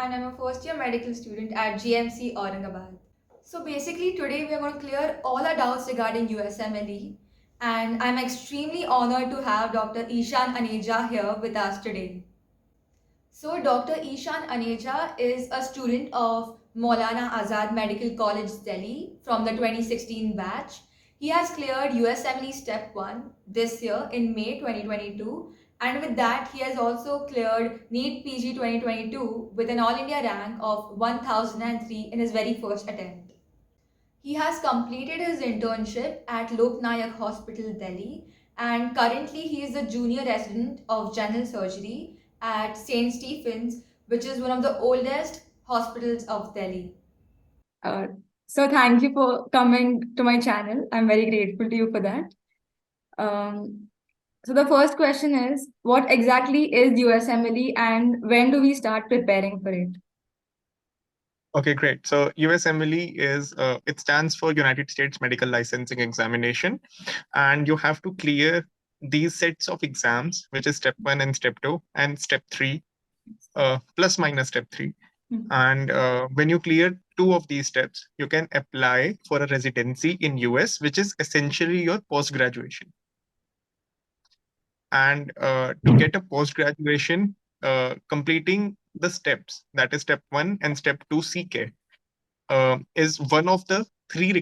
and I'm a first year medical student at GMC Aurangabad. So basically today we are going to clear all our doubts regarding USMLE, and I'm extremely honored to have Dr. Eashan Aneja here with us today. So Dr. Eashan Aneja is a student of Maulana Azad Medical College Delhi from the 2016 batch. He has cleared USMLE Step 1 this year in May 2022, and with that he has also cleared NEET PG 2022 with an All India rank of 1003 in his very first attempt. He has completed his internship at Lok Nayak Hospital, Delhi, and currently he is a junior resident of general surgery at St. Stephen's, which is one of the oldest hospitals of Delhi. Uh, so thank you for coming to my channel. I'm very grateful to you for that. So the first question is, what exactly is USMLE and when do we start preparing for it? Okay, great. So USMLE it stands for United States Medical Licensing Examination, and you have to clear these sets of exams, which is step 1 and step 2 and step 3, plus minus step 3. And when you clear 2 of these steps, you can apply for a residency in US, which is essentially your post-graduation. And to get a post-graduation, completing the steps, that is step 1 and step 2 CK, is one of the 3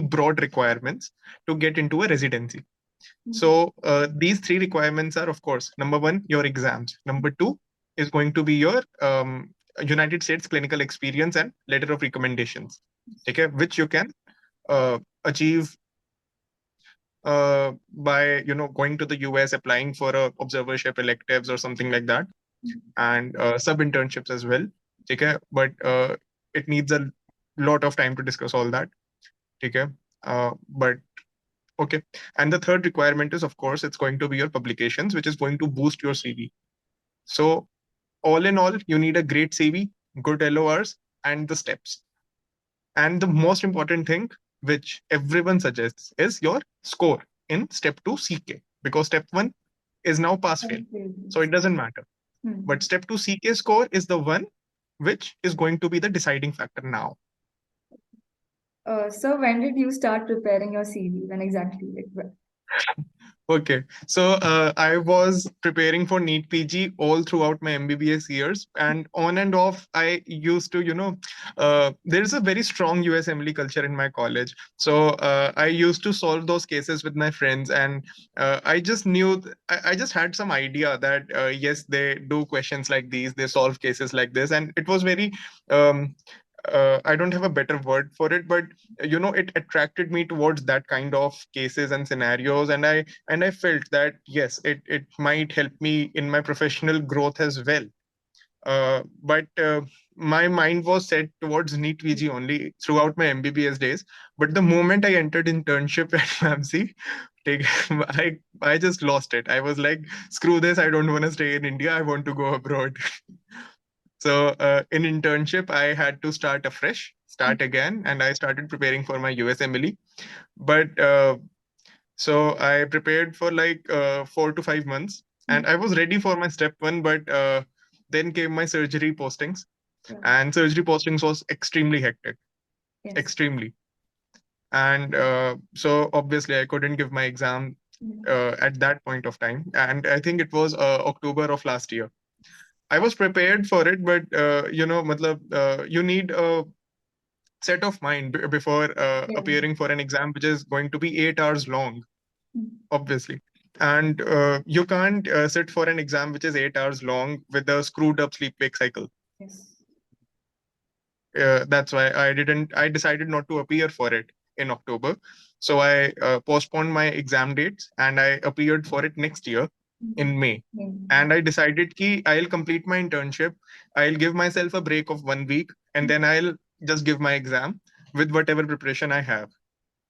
broad requirements to get into a residency. So these 3 requirements are, of course, number 1, your exams. Number 2 is going to be your United States clinical experience and letter of recommendations, okay, which you can achieve by going to the US, applying for a observership electives or something like that, and sub internships as well, okay. But it needs a lot of time to discuss all that, okay. But okay. And the third requirement is, of course, it's going to be your publications, which is going to boost your CV. So all in all, you need a great CV, good LORs, and the steps. And the most important thing, which everyone suggests, is your score in step 2 CK, because step 1 is now pass fail, so it doesn't matter. But step 2 CK score is the one which is going to be the deciding factor now. So when did you start preparing your CV? When exactly? Okay, so I was preparing for NEET PG all throughout my MBBS years, and on and off, I used to, there's a very strong USMLE culture in my college. So I used to solve those cases with my friends, and I just knew, I just had some idea that, yes, they do questions like these, they solve cases like this, and it was very, I don't have a better word for it, but it attracted me towards that kind of cases and scenarios, and I felt that yes, it might help me in my professional growth as well. But my mind was set towards NEET PG only throughout my MBBS days. But the moment I entered internship at MAMC, I just lost it. I was like, screw this! I don't want to stay in India. I want to go abroad. So in internship, I had to start afresh, start again, and I started preparing for my USMLE. But so I prepared for like 4 to 5 months, and I was ready for my step 1, but then came my surgery postings, and surgery postings was extremely hectic, extremely. And so obviously I couldn't give my exam at that point of time, and I think it was October of last year. I was prepared for it, but you need a set of mind before appearing for an exam which is going to be 8 hours long, obviously. And you can't sit for an exam which is 8 hours long with a screwed up sleep wake cycle. Yes. That's why I decided not to appear for it in October. So I postponed my exam dates and I appeared for it next year in May. And I decided ki I'll complete my internship. I'll give myself a break of 1 week and then I'll just give my exam with whatever preparation I have.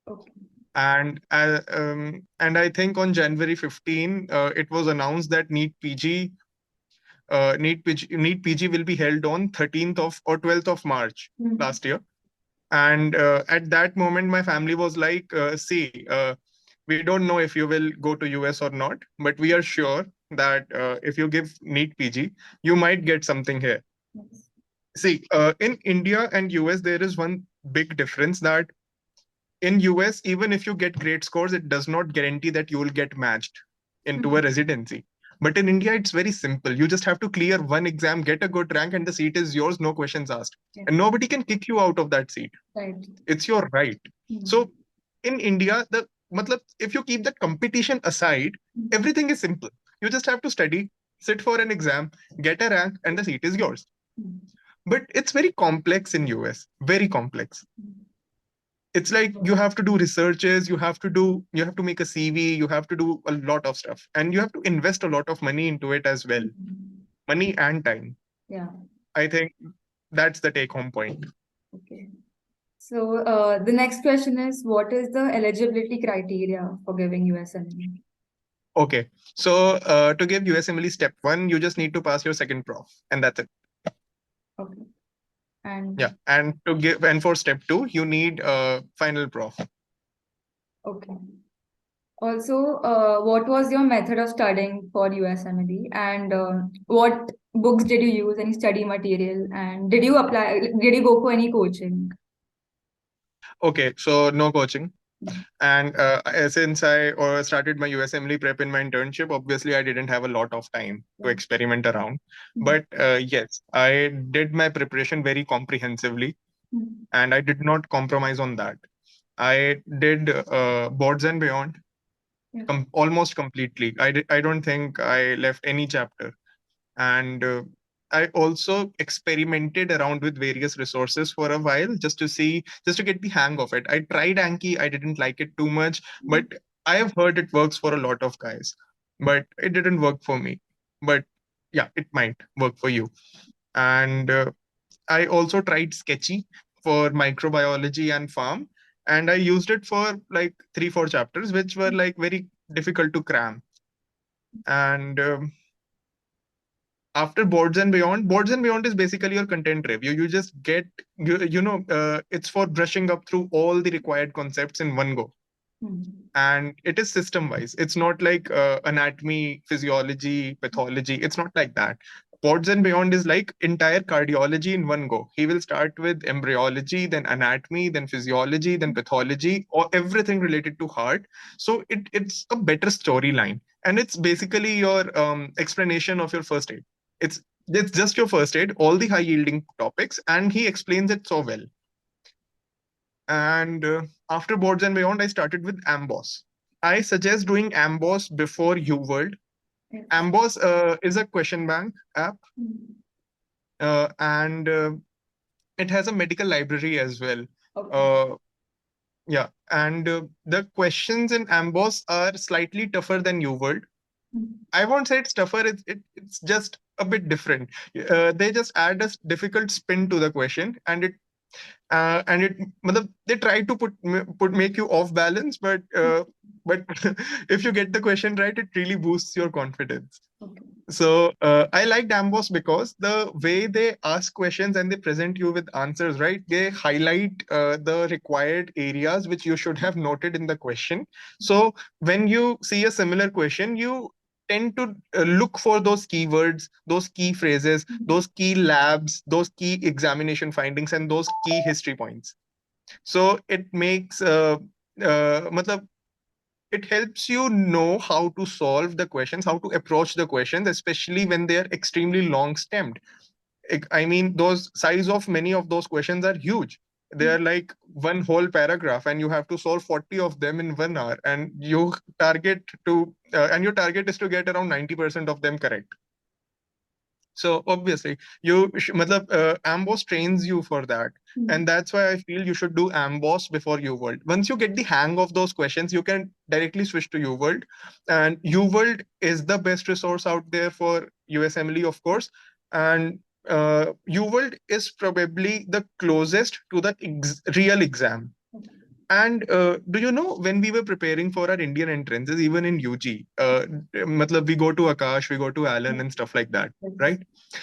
Okay. And I think on January 15, it was announced that NEET PG NEET PG will be held on 13th of or 12th of March last year. And at that moment, my family was like, see, we don't know if you will go to US or not, but we are sure that if you give NEET PG, you might get something here. Yes. See, in India and US, there is one big difference that in US, even if you get great scores, it does not guarantee that you will get matched into a residency. But in India, it's very simple. You just have to clear one exam, get a good rank, and the seat is yours, no questions asked. Yeah. And nobody can kick you out of that seat. Right. It's your right. Mm. So in India, the matlab, if you keep the competition aside, everything is simple. You just have to study, sit for an exam, get a rank, and the seat is yours. Mm. But it's very complex in US, very complex. It's like you Wow. have to do researches, you have to make a CV, you have to do a lot of stuff, and you have to invest a lot of money into it as well, money and time. Yeah. I think that's the take home point. Okay. So the next question is, what is the eligibility criteria for giving USMLE? Okay, so to give USMLE step 1, you just need to pass your second prof, and that's it. Okay. And Yeah, and for step 2, you need final prof. okay. Also, what was your method of studying for USMLE, and what books did you use, any study material, and did you apply, did you go for any coaching? Okay, so no coaching. Mm. And since I started my USMLE prep in my internship, obviously I didn't have a lot of time to Yeah. experiment around. Mm. But yes, I did my preparation very comprehensively, Mm. and I did not compromise on that. I did boards and beyond Yeah. almost completely. I don't think I left any chapter. And I also experimented around with various resources for a while just to get the hang of it. I tried Anki, I didn't like it too much, but I have heard it works for a lot of guys, but it didn't work for me. But yeah, it might work for you. And I also tried Sketchy for microbiology and farm, and I used it for like 3 4 chapters which were like very difficult to cram. And after boards and beyond is basically your content review. You just get it's for brushing up through all the required concepts in one go. Mm. And it is system wise. It's not like anatomy, physiology, pathology. It's not like that. Boards and beyond is like entire cardiology in one go. He will start with embryology, then anatomy, then physiology, then pathology, or everything related to heart. So it's a better storyline, and it's basically your explanation of your first aid. It's just your first aid, all the high yielding topics, and he explains it so well. And after boards and beyond, I started with Amboss. I suggest doing Amboss before UWorld. Yes. Amboss is a question bank app, Mm. and it has a medical library as well. Okay. Yeah, and the questions in Amboss are slightly tougher than UWorld. Mm. I won't say it's tougher. It's just a bit different. They just add a difficult spin to the question, and it they try to put make you off balance, but if you get the question right, it really boosts your confidence. Okay. So I like Dambos because the way they ask questions and they present you with answers, right? They highlight the required areas which you should have noted in the question. So when you see a similar question, you tend to look for those keywords, those key phrases, those key labs, those key examination findings, and those key history points. So it makes matlab, it helps you know how to solve the questions, how to approach the questions, especially when they are extremely long stemmed. I mean, those size of many of those questions are huge. They are like one whole paragraph, and you have to solve 40 of them in 1 hour. And your target is to get around 90% of them correct. So obviously, Amboss trains you for that, and that's why I feel you should do Amboss before UWorld. Once you get the hang of those questions, you can directly switch to UWorld, and UWorld is the best resource out there for USMLE, of course, and UWorld is probably the closest to the real exam. And do you know when we were preparing for our Indian entrances, even in UG, we go to Akash, we go to Allen and stuff like that, right?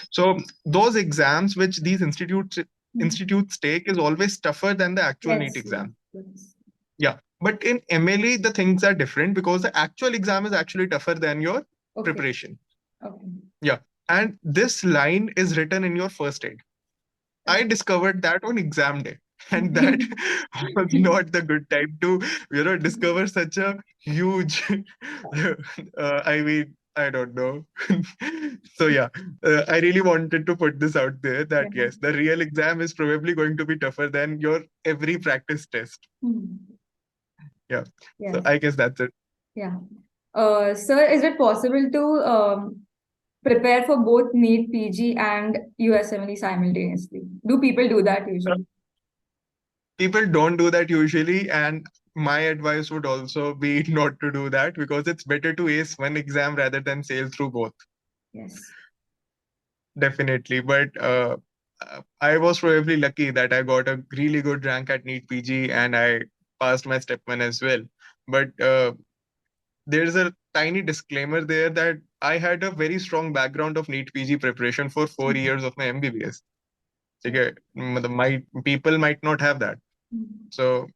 So those exams which these institutes take is always tougher than the actual NEET exam. Yes. Yeah, but in MLE the things are different because the actual exam is actually tougher than your preparation. Okay. Yeah, and this line is written in your first aid. I discovered that on exam day, and that was not the good time to, discover such a huge. I mean, I don't know. So yeah, I really wanted to put this out there that Yeah. yes, the real exam is probably going to be tougher than your every practice test. Yeah. So Yes. I guess that's it. Yeah. Sir, is it possible to prepare for both NEET PG and USMLE simultaneously? Do people do that usually? People don't do that usually, and my advice would also be not to do that because it's better to ace one exam rather than sail through both. Yes. Definitely, but I was probably lucky that I got a really good rank at NEET PG and I passed my step one as well. But there's a tiny disclaimer there that I had a very strong background of NEET PG preparation for 4 years of my MBBS. Okay, my people might not have that. So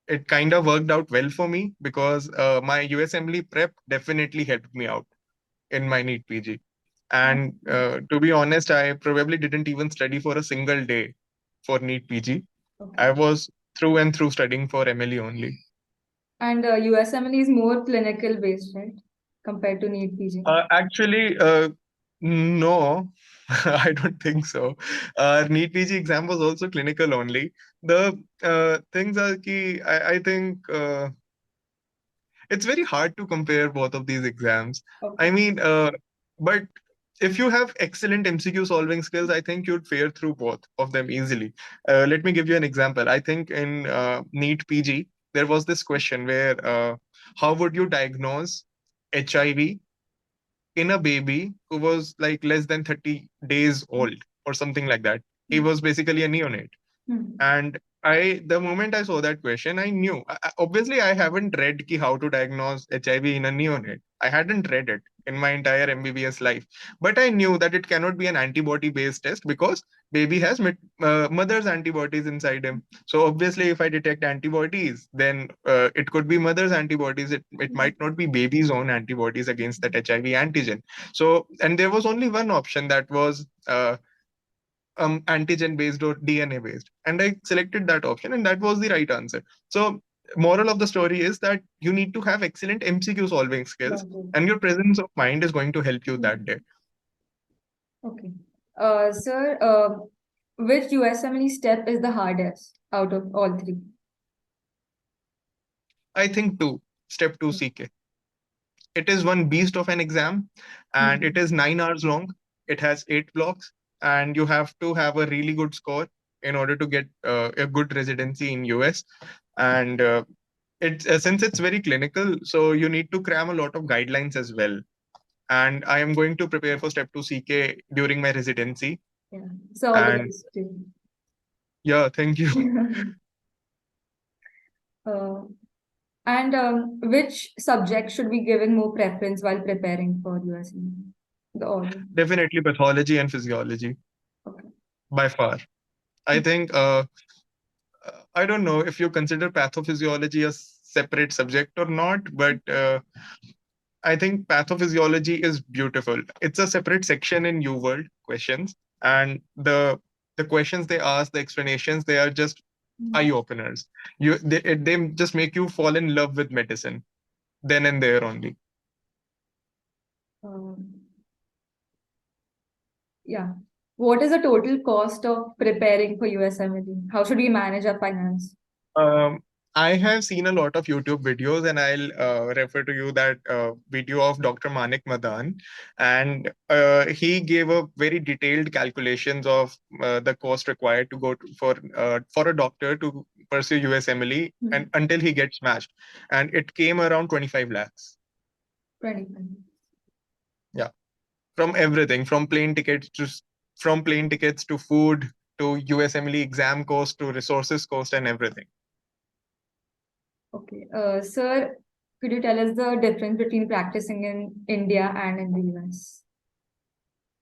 it kind of worked out well for me because my USMLE prep definitely helped me out in my NEET PG. And to be honest, I probably didn't even study for a single day for NEET PG. Okay. I was through and through studying for MLE only. And USMLE is more clinical based, right? Compared to NEET PG. Actually, no, I don't think so. NEET PG exam was also clinical only. The things are key. I think it's very hard to compare both of these exams. I Okay. mean, but if you have excellent MCQ solving skills, I think you'd fare through both of them easily. Let me give you an example. I think in NEET PG, there was this question where how would you diagnose HIV in a baby who was like less than 30 days old or something like that? He was basically a neonate. And the moment I saw that question, I knew. Obviously, I haven't read ki how to diagnose HIV in a neonate. I hadn't read it in my entire MBBS life, but I knew that it cannot be an antibody-based test because baby has mother's antibodies inside him. So obviously, if I detect antibodies, then it could be mother's antibodies. It might not be baby's own antibodies against that HIV antigen. So, and there was only one option that was antigen based or DNA based. And I selected that option, and that was the right answer. So, moral of the story is that you need to have excellent MCQ solving skills, and your presence of mind is going to help you that day. Okay. Sir, which USMLE step is the hardest out of all three? I think step two CK. It is one beast of an exam, and it is 9 hours long. It has 8 blocks, and you have to have a really good score in order to get a good residency in US. And it's since it's very clinical, so you need to cram a lot of guidelines as well. And I am going to prepare for step 2 CK during my residency. Yeah. So all the And best to yeah, thank you. you. uh, and which subject should be given more preference while preparing for USMLE? The order. Definitely pathology and physiology Okay. by far. I think I don't know if you consider pathophysiology a separate subject or not, but I think pathophysiology is beautiful. It's a separate section in U World questions, and the questions they ask, the explanations, they are just eye openers. They just make you fall in love with medicine then and there only. Um, yeah. What is the total cost of preparing for USMLE? How should we manage our finance? Um, I have seen a lot of YouTube videos, and I'll refer to you that video of Dr. Manik Madan, and he gave a very detailed calculations of the cost required to for a doctor to pursue USMLE and until he gets matched, and it came around 25 lakhs. 25. Yeah, from everything, from plane tickets to food to USMLE exam cost to resources cost and everything. Okay. Sir, could you tell us the difference between practicing in India and in the US?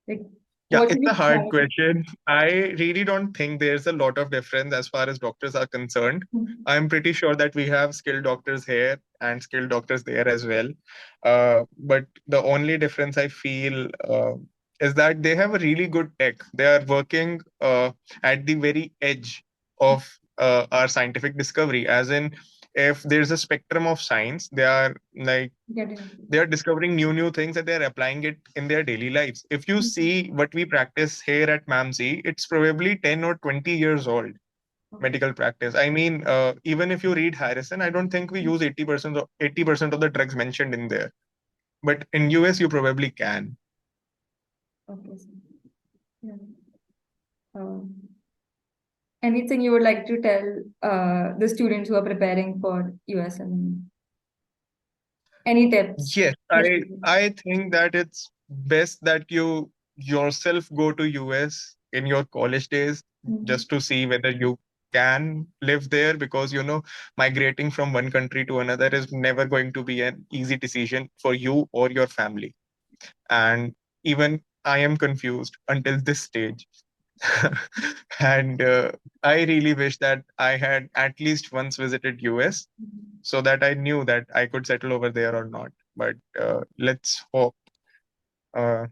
Like, Yeah, what should it's we a hard try? question. I really don't think there's a lot of difference as far as doctors are concerned. I'm pretty sure that we have skilled doctors here and skilled doctors there as well. But the only difference I feel is that they have a really good tech. They are working at the very edge of our scientific discovery. As in, if there's a spectrum of science, they are like Getting. they are discovering new things and they are applying it in their daily lives. If you see what we practice here at MAMC, it's probably 10 or 20 years old medical practice. I mean, even if you read Harrison, I don't think we use 80% of the drugs mentioned in there. But in US, you probably can. Okay. Yeah. Um, Anything you would like to tell the students who are preparing for USMLE? Any tips Yes, that I you I think that it's best that you yourself go to US in your college days Mhm. just to see whether you can live there, because migrating from one country to another is never going to be an easy decision for you or your family. And even I am confused until this stage. And I really wish that I had at least once visited US so that I knew that I could settle over there or not. But let's hope uh,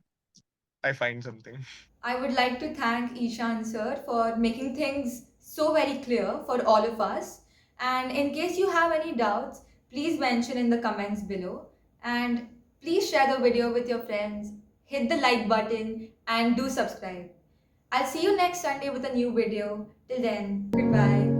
I find something. I would like to thank Ishan sir for making things so very clear for all of us. And in case you have any doubts, please mention in the comments below. And please share the video with your friends, hit the like button, and do subscribe. I'll see you next Sunday with a new video. Till then, goodbye.